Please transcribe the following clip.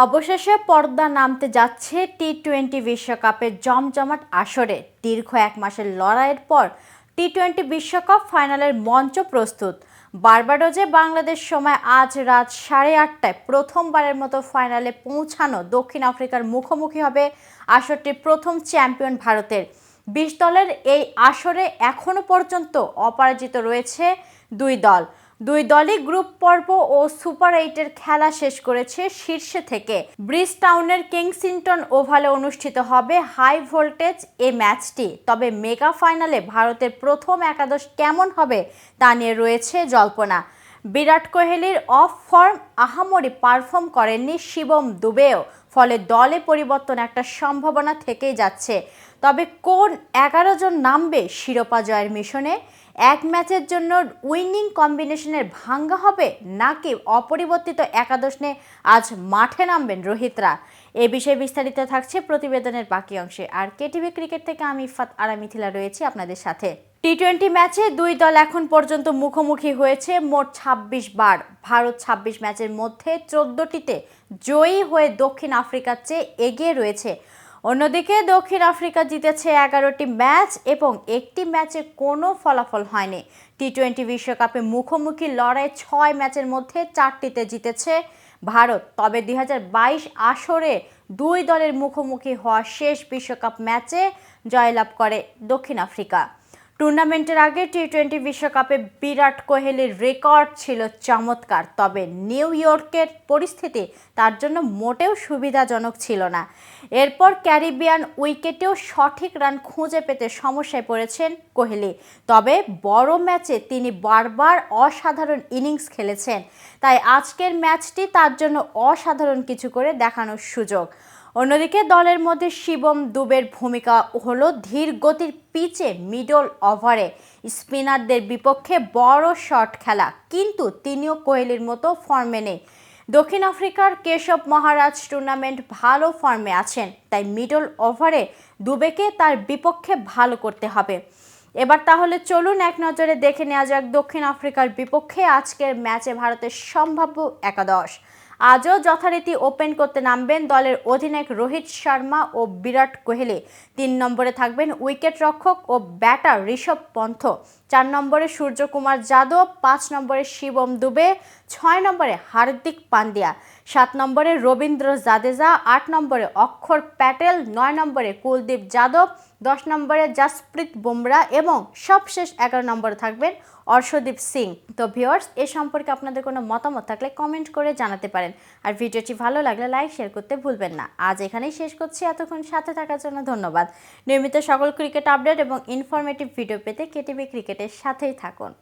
অবশেষে পর্দা নামতে যাচ্ছে টি-20 বিশ্বকাপের জমজমাট আসরে। দীর্ঘ এক মাসের লড়াইয়ের পর টি-20 বিশ্বকাপ ফাইনালের মঞ্চ প্রস্তুত। বারবাডোজে বাংলাদেশ সময় আজ রাত 8:30টায় প্রথমবারের মতো ফাইনালে পৌঁছানো দক্ষিণ আফ্রিকার মুখোমুখি হবে আসরটির প্রথম চ্যাম্পিয়ন ভারতের। 20 দলের এই আসরে এখনো পর্যন্ত অপরাজিত রয়েছে দুই দলই গ্রুপ পর্ব ও সুপার 8-এর খেলা শেষ করেছে শীর্ষে থেকে। ব্রিজটাউনের কিংসিংটন ওভালে অনুষ্ঠিত হবে হাই ভোল্টেজ এই ম্যাচটি। তবে মেগা ফাইনালে ভারতের প্রথম একাদশ কেমন হবে তা নিয়ে রয়েছে জল্পনা। বিরাট কোহলির অফ ফর্ম, আহামরি পারফর্ম করেননি শিবম দুবেও, ফলে দলে পরিবর্তন একটা সম্ভাবনা থেকেই যাচ্ছে। তবে কোন 11 জন নামবে শিরোপা জয়ের মিশনে? এক ম্যাচের জন্য উইনিং কম্বিনেশনের ভাঙ্গা হবে, নাকি অপরিবর্তিত একাদশ নিয়ে আজ মাঠে নামবেন রোহিতরা? এ বিষয়ে বিস্তারিত থাকছে প্রতিবেদনের বাকি অংশে। আর কেটিভি ক্রিকেট থেকে আমি ইফাত আরা মিথিলা রয়েছি আপনাদের সাথে। টি-20 ম্যাচে দুই দল এখন পর্যন্ত মুখোমুখি হয়েছে মোট 26 বার। ভারত 26 ম্যাচের মধ্যে 14টিতে জয়ী হয়ে দক্ষিণ আফ্রিকার চেয়ে এগিয়ে রয়েছে। অন্যদিকে দক্ষিণ আফ্রিকা জিতেছে 11টি ম্যাচ এবং একটি ম্যাচে কোনো ফলাফল হয়নি। টি-20 বিশ্বকাপে মুখোমুখি লড়াই 6 ম্যাচের মধ্যে 4টিতে জিতেছে ভারত। তবে 2022 আসরে দুই দলের মুখোমুখি হওয়া শেষ বিশ্বকাপ ম্যাচে জয়লাভ করে দক্ষিণ আফ্রিকা। টুর্নামেন্টের আগে টি-20 বিশ্বকাপে বিরাট কোহলির রেকর্ড ছিল চমৎকার, তবে নিউ ইয়র্কের পরিস্থিতি তার জন্য মোটেও সুবিধাজনক ছিল না। এরপর ক্যারিবিয়ান উইকেটেও সঠিক রান খুঁজে পেতে সমস্যায় পড়েছেন কোহলি। তবে বড় ম্যাচে তিনি বারবার অসাধারণ ইনিংস খেলেছেন, তাই আজকের ম্যাচটি তার জন্য অসাধারণ কিছু করে দেখানোর সুযোগ। অন্যদিকে দলের মধ্যে শিবম দুবের ভূমিকা হলো ধীর গতির পিচে মিডল ওভারে স্পিনারদের বিপক্ষে বড় শট খেলা, কিন্তু তিনিও কোহলির মতো ফর্মে নেই। দক্ষিণ আফ্রিকার কেশব মহারাজ টুর্নামেন্ট ভালো ফর্মে আছেন, তাই মিডল ওভারে দুবেকে তার বিপক্ষে ভালো করতে হবে। এবার তাহলে চলুন এক নজরে দেখে নেওয়া যাক দক্ষিণ আফ্রিকার বিপক্ষে আজকের ম্যাচে ভারতের সম্ভাব্য একাদশ। আজও যথারীতি ওপেন করতে নামবেন দলের অধিনায়ক রোহিত শর্মা ও বিরাট কোহলি। 3 নম্বরে থাকবেন উইকেট রক্ষক ও ব্যাটার ঋষভ পন্থ। 4 নম্বরে সূর্যকুমার যাদব, 5 নম্বরে শিবম দুবে, 6 নম্বরে হার্দিক পান্ডিয়া, 7 নম্বরে রবীন্দ্র জাদেজা, 8 নম্বরে অক্ষর প্যাটেল, 9 নম্বরে কুলদীপ যাদব, 10 নম্বরে জাসপ্রীত বুমরা এবং সবশেষ 11 নম্বরে থাকবেন অর্শদীপ সিং। তো ভিউয়ার্স, এ সম্পর্কে আপনাদের কোনো মতামত থাকলে কমেন্ট করে জানাতে পারেন। আর ভিডিওটি ভালো লাগলে লাইক শেয়ার করতে ভুলবেন না। আজ এখানেই শেষ করছি। এতক্ষণ সাথে থাকার জন্য ধন্যবাদ। নিয়মিত সকল ক্রিকেট আপডেট এবং ইনফরমেটিভ ভিডিও পেতে কেটিভি ক্রিকেটের সাথেই থাকুন।